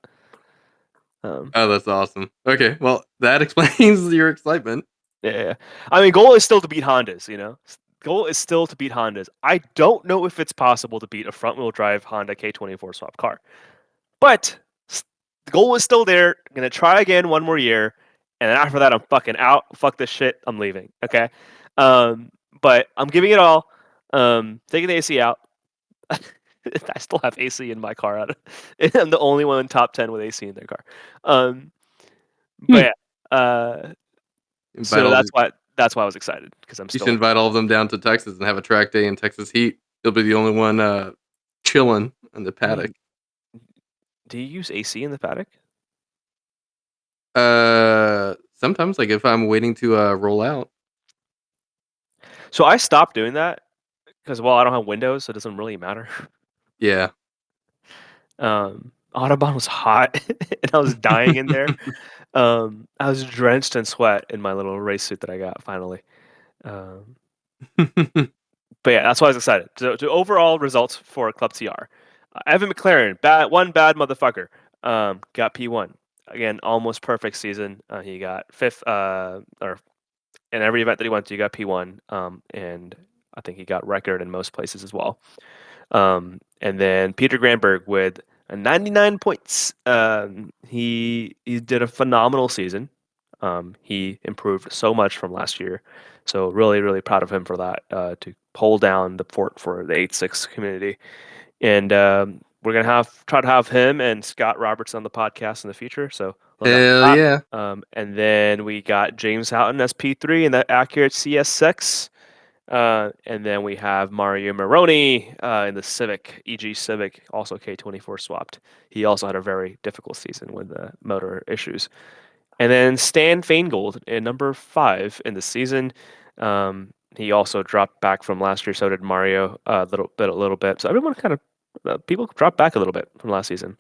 Um, Oh, that's awesome. Okay, well, that explains your excitement. yeah, yeah, yeah. I mean, goal is still to beat Hondas. Goal is still to beat Hondas. I don't know if it's possible to beat a front wheel drive Honda K24 swap car, but the goal is still there. I'm gonna try again one more year, and then after that, I'm fucking out. Fuck this shit. I'm leaving. Okay. Um, but I'm giving it all. Taking the AC out. I still have AC in my car. I'm the only one in top 10 with AC in their car. Um, Hmm. but yeah. Invite So all that's these why I was excited because I'm You should still. invite all of them down to Texas and have a track day in Texas heat. You'll be the only one, chilling in the paddock. Wait, do you use AC in the paddock? Sometimes, like, if I'm waiting to, roll out. So I stopped doing that because I don't have windows, so it doesn't really matter. Yeah. Autobahn was hot and I was dying in there. I was drenched in sweat in my little race suit that I got finally. Um, but yeah, that's why I was excited. To overall results for Club TR. Evan McLaren, bad motherfucker. Got P1 again, almost perfect season. He got fifth, or in every event that he went to, he got P1. And I think he got record in most places as well. And then Peter Granberg with 99 points. He did a phenomenal season. He improved so much from last year. So really proud of him for that. To hold down the fort for the 8-6 community. And we're gonna try to have him and Scott Roberts on the podcast in the future. So look out Hell for that. yeah. And then we got James Houghton as P3 in that accurate CS6. And then we have Mario Moroni in the Civic, EG Civic, also K24 swapped. He also had a very difficult season with motor issues. And then Stan Feingold in number 5 in the season. He also dropped back from last year. So did Mario a little bit. So everyone kind of people dropped back a little bit from last season.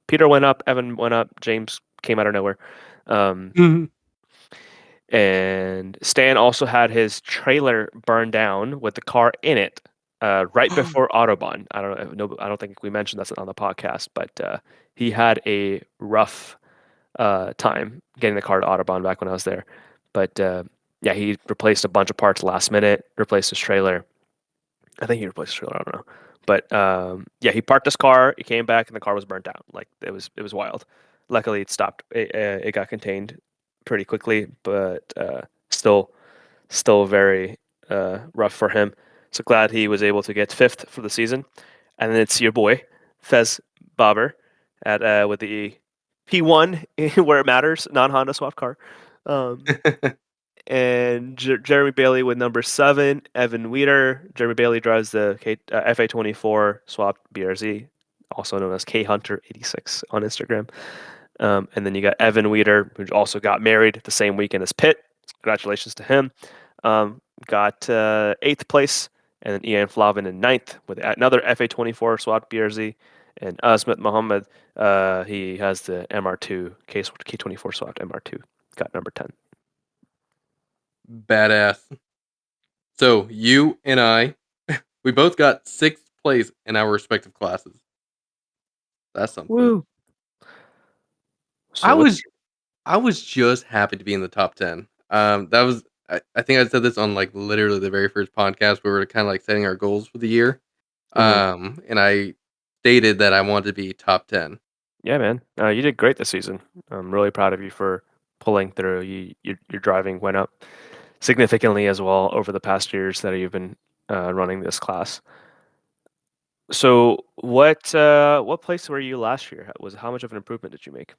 Peter went up, Evan went up, James came out of nowhere. Um, Mhm. and Stan also had his trailer burned down with the car in it right before Autobahn. I don't think we mentioned that on the podcast, but he had a rough time getting the car to Autobahn back when I was there. But yeah, he replaced a bunch of parts last minute, replaced his trailer. I think he replaced his trailer. I don't know. But yeah, he parked his car. He came back, and the car was burnt down. Like it was wild. Luckily, it stopped. It got contained pretty quickly, but still very rough for him. So glad he was able to get fifth for the season. And then it's your boy Fez Bobber at with the P1 where it matters, non Honda swap car. Um, and Jeremy Bailey with number 7, Evan Weeder. Jeremy Bailey drives the FA24 swapped BRZ, also known as K Hunter 86 on Instagram. And then you got Evan Weeder, who also got married the same weekend as Pitt. Congratulations to him. Got 8th place, and then Ian Flavin in 9th with another FA24 SWAT BRZ. And Asmat Mohammed, he has the MR2, K24 SWAT MR2, got number 10. Badass. So, you and I, we both got 6th place in our respective classes. That's something. Woo! I So was what's I was just happy to be in the top 10. That was I think I said this on, like, literally the very first podcast where we were kinda, like, setting our goals for the year, Mhm. and I stated that I wanted to be top 10. Yeah, man. You did great this season. I'm really proud of you for pulling through. Your driving went up significantly as well over the past years that you've been running this class. So what place were you last year? How much of an improvement did you make?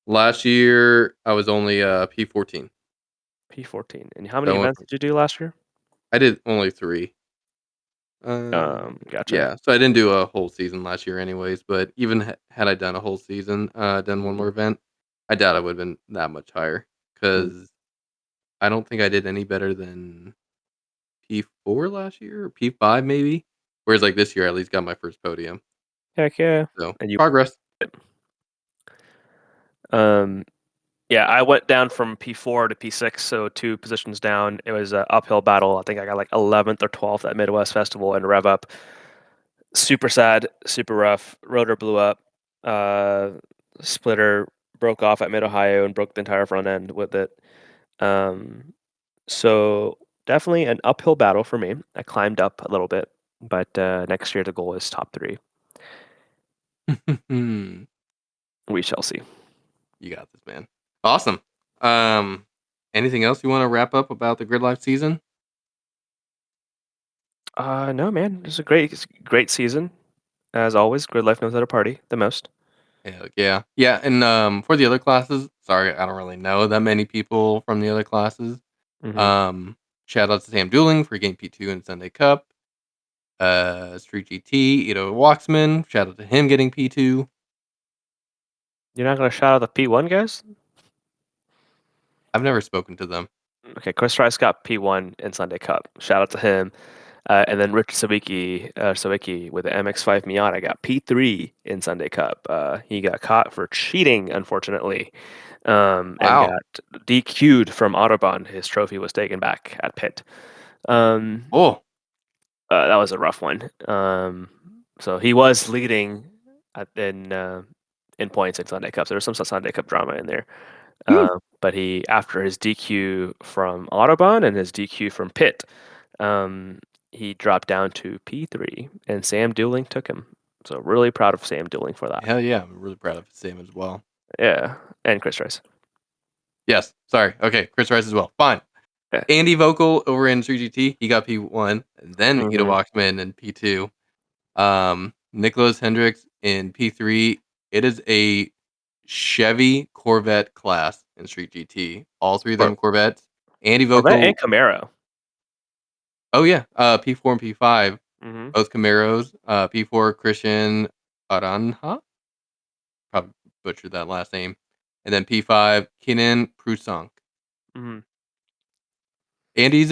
Last year, I was only, P14. P14. And how many So I went events from did you do last year? I did only 3. Gotcha. Yeah, so I didn't do a whole season last year anyways, but even had I done a whole season, done one Mhm. more event, I doubt I would've been that much higher Mm. because I don't think I did any better than P4 last year or P5 maybe, whereas, like, this year, I at least got my first podium, Heck yeah. so And you progress. um yeah, I went down from P4 to P6, so 2 positions down. It was an uphill battle. I think I got like 11th or 12th at Midwest Festival and Rev Up. Super sad, super rough. Rotor blew up. Uh, Splitter broke off at Mid Ohio and broke the entire front end with it. Um, so definitely an uphill battle for me. I climbed up a little bit, but next year the goal is top 3. You We shall see. got this, man. Awesome. Um, Anything else you wanna wrap up about the Grid Life season? No, man, it's a great season as always. Grid Life knows how to party the most. Heck yeah. Yeah, and, for the other classes, sorry, I don't really know that many people from the other classes. Hmm. Um, Shout out to Sam Dooling for getting P2 in Sunday Cup. Street GT, Ito Walksman, shout out to him getting P2. You're not gonna shout out the P1 guys? I've never spoken to them. Okay, Chris Rice got P1 in Sunday Cup. Shout out to him. And then Rich Sawicki with the MX-5 Miata got P3 in Sunday Cup. He got caught for cheating, unfortunately, and Wow. got DQ'd from Autobahn. His trophy was taken back at pit. Um, Oh, that was a rough one. So he was leading in points in Sunday Cup. So there was some Sunday Cup drama in there. hmm. But he, after his DQ from Autobahn and his DQ from pit, um, he dropped down to P3, and Sam Dooling took him. So really proud of Sam Dooling for that. Hell yeah, I'm really proud of Sam as well. Yeah, and Chris Rice. Yes, sorry. Okay, Chris Rice as well. Fine. Yeah. Andy Vocal over in 3GT, he got P1, and then Ito Hmm. Walksman in P2. Nicholas Hendricks in P3. It is a Chevy Corvette class in Street GT. All 3 of Cor- them Corvettes. Andy Corvette and Vocal. Camaro. Oh yeah, P4 and P5, Hmm. both Camaros. P4 Christian Aranja, probably butchered that last name, and then P5 Kenan Prusonk. Hmm. Andy's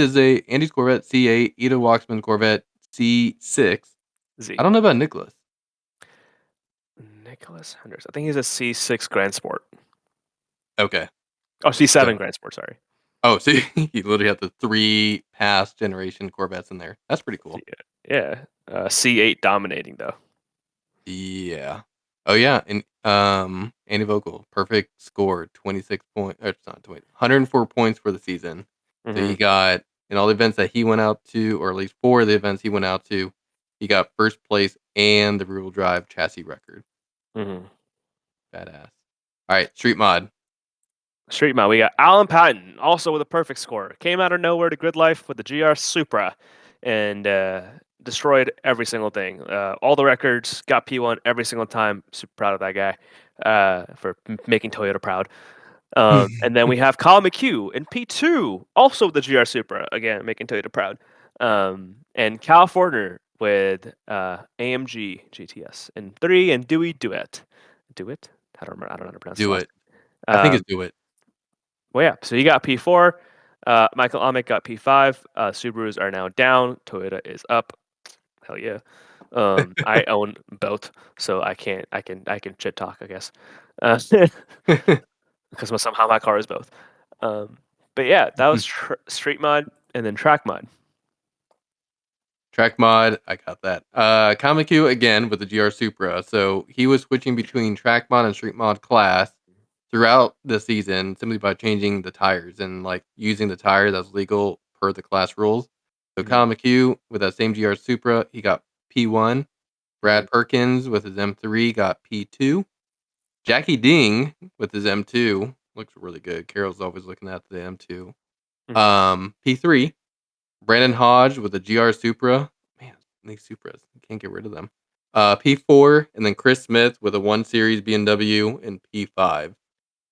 Corvette C8, Ida Walksman Corvette C6. I Z. don't know about Nicholas. Nicholas Hendricks. I think he's a C6 Grand Sport. Okay, Oh, C7 so Grand Sport. Sorry. so you literally have the 3 past generation Corvettes in there. That's pretty cool. Yeah. C8 dominating though. Yeah. Oh yeah, and Andy Vogel, perfect score, 26 point or it's not 20, 104 points for the season. So he Hmm. got in all the events that he went out to, or at least 4 of the events he went out to, he got first place and the rear-wheel drive chassis record. Hmm. Badass. All right, street mod. Street Mod, we got Alan Patton, also with a perfect score. Came out of nowhere to Grid Life with the GR Supra and destroyed every single thing. All the records, got P1 every single time. Super proud of that guy for making Toyota proud. And then we have Kyle McHugh in P2, also with the GR Supra, again, making Toyota proud. And Cal Fortner with AMG GTS in 3 and Dewey Duet. Duet? I don't remember. I don't know how to pronounce his Do last it. name. I think it's do it. Well, yeah. So you got P4. Michael Amick got P5. Subarus are now down. Toyota is up. Hell yeah. I own both, so I can't. I can shit talk, I guess, because somehow my car is both. Um, but yeah, that was street mod and then track mod. Track mod, I got that. Kamiku again with the GR Supra. So he was switching between track mod and street mod class. throughout the season simply by changing the tires and, like, using the tire that's legal per the class rules. So Mhm, Kyle McHugh with that same GR Supra, he got P1. mhm. Brad Perkins with his M3 got P2. Jackie Ding with his M2 looks really good. Carol's always looking at the M2. Mhm. P3. Brandon Hodge with the GR Supra. Man, these Supras, you can't get rid of them. P4, and then Chris Smith with a 1 Series BMW in P5.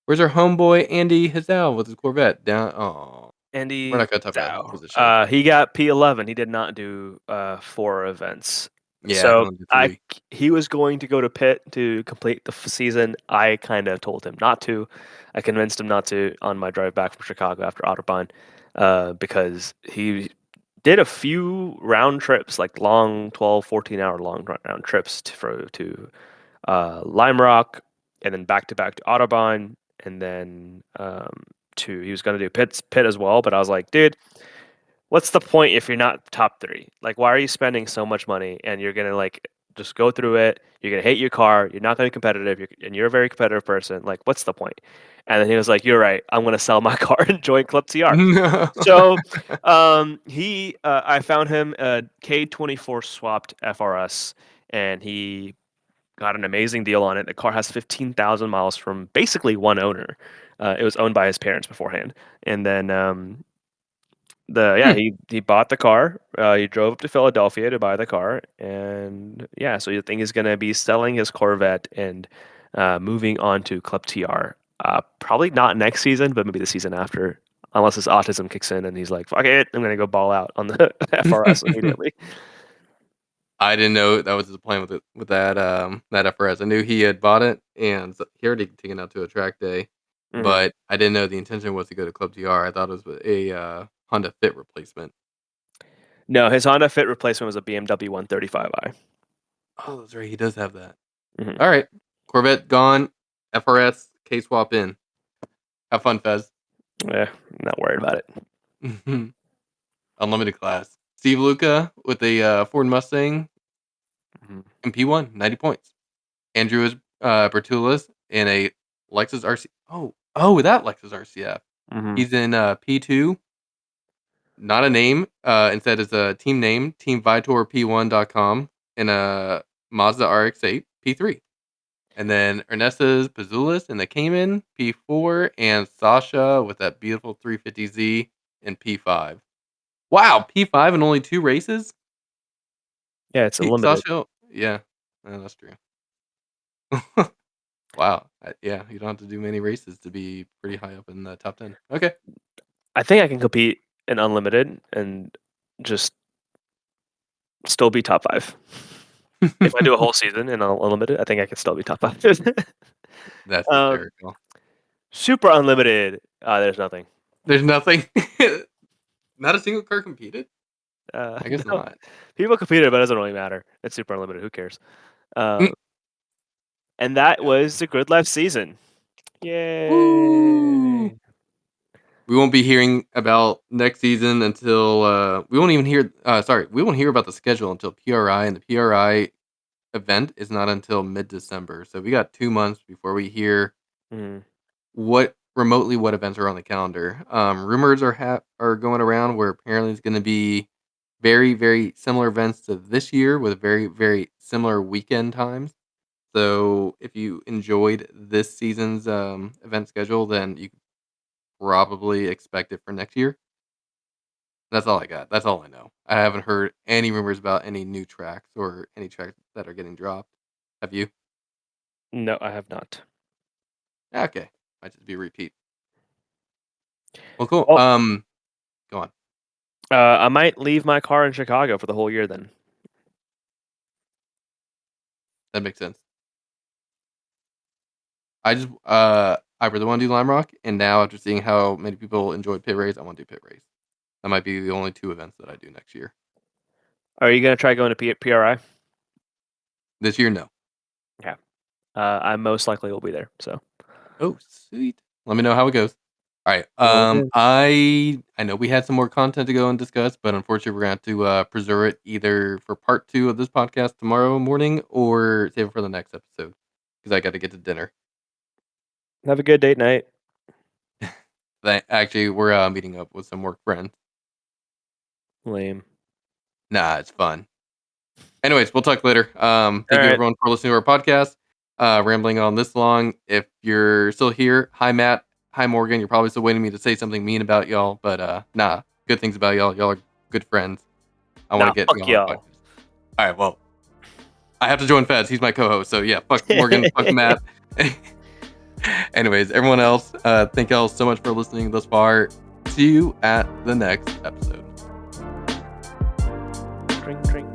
Where's our homeboy Andy Hizal with his Corvette? Down. Oh, we're Andy not gonna talk about his Dow. position. He got P11. He did not do 4 events. Yeah, he So only did 3. he was going to go to pit to complete the season. I kind of told him not to. I convinced him not to on my drive back from Chicago after Autobahn, because he did a few round trips, like long 12, 14-hour long round trips to Lime Rock, and then back to Autobahn, and then to he was going to do pit as well. But I was like, dude, what's the point if you're not top three? Like, why are you spending so much money and you're gonna like just go through it? You're gonna hate your car. You're not gonna be competitive. And you're a very competitive person. Like, what's the point? And then he was like, "You're right. I'm gonna sell my car and join Club TR." No. So, I found him a K24 swapped FRS, and he got an amazing deal on it. The car has 15,000 miles from basically one owner. It was owned by his parents beforehand, and then Hmm. he bought the car. He drove up to Philadelphia to buy the car, and yeah, so you think he's gonna be selling his Corvette and moving on to Club TR. Probably not next season, but maybe the season after, unless his autism kicks in and he's like, "Fuck it, I'm gonna go ball out on the FRS immediately." I didn't know that was his plan with that FRS. I knew he had bought it and he already taken it out to a track day, Mhm. but I didn't know the intention was to go to Club TR. I thought it was a Honda Fit replacement. No, his Honda Fit replacement was a BMW 135i. Oh, that's right. He does have that. Mhm. All right, Corvette gone. FRS K swap in. Have fun, Fez. Yeah, not worried about it. Unlimited class. Steve Luca with a Ford Mustang Mhm. in P1, 90 points. Andrew is Bertulis in a Lexus RC. Oh, that Lexus RCF. Mhm. He's in P2, not a name. Instead, it's a team name, Team Vitor P1.com, in a Mazda RX-8 P3. And then Ernestas Pazulis in the Cayman P4, and Sasha with that beautiful 350Z in P5. Wow, P5 in only 2 races? Yeah, it's a limited. Sasha, yeah, that's true. Wow, yeah, you don't have to do many races to be pretty high up in the top 10. Okay. I think I can compete in unlimited and just still be top 5. If I do a whole season in unlimited, I think I could still be top 5. That's Um, hysterical. super unlimited, there's nothing. There's nothing. Not a single car competed? I guess No, not. people competed, but it doesn't really matter. It's super unlimited. Who cares? Mm, Uh, and that yeah. was the Grid Life season. Woo! Yay! We won't be hearing about next season until we won't even hear sorry, we won't hear about the schedule until PRI, and the PRI event is not until mid-December. So we got 2 months before we hear Mhm. what events are on the calendar. Rumors are going around where apparently it's going to be very very similar events to this year with very very similar weekend times. So if you enjoyed this season's event schedule, then you could probably expect it for next year. That's all I got. That's all I know. I haven't heard any rumors about any new tracks or any tracks that are getting dropped. Have you? No, I have not. Okay, might just be a repeat. Well, cool. Well, Go on. I might leave my car in Chicago for the whole year then. That makes sense. I really want to do Lime Rock, and now after seeing how many people enjoyed Pit Race, I want to do Pit Race. That might be the only 2 events that I do next year. Are you gonna try going to PRI? This year, no. Yeah. I most likely will be there. So. Oh, sweet. Let me know how it goes. All right. Will do. I know we had some more content to go and discuss, but unfortunately, we're gonna have to preserve it either for part 2 of this podcast tomorrow morning or save it for the next episode because I got to get to dinner. Have a good date night. Actually, we're meeting up with some work friends. Lame. Nah, it's fun. Anyways, we'll talk later. All Thank you right. everyone for listening to our podcast. Rambling on this long. If you're still here, hi Matt, hi Morgan. You're probably still waiting me to say something mean about y'all, but nah, good things about y'all. Y'all are good friends. I want Nah, to get fuck y'all on the y'all. podcast. All right, well, I have to join Feds. He's my co-host, so yeah, fuck Morgan, fuck Matt. Anyways, everyone else, thank y'all so much for listening thus far. See you at the next episode. Drink, drink.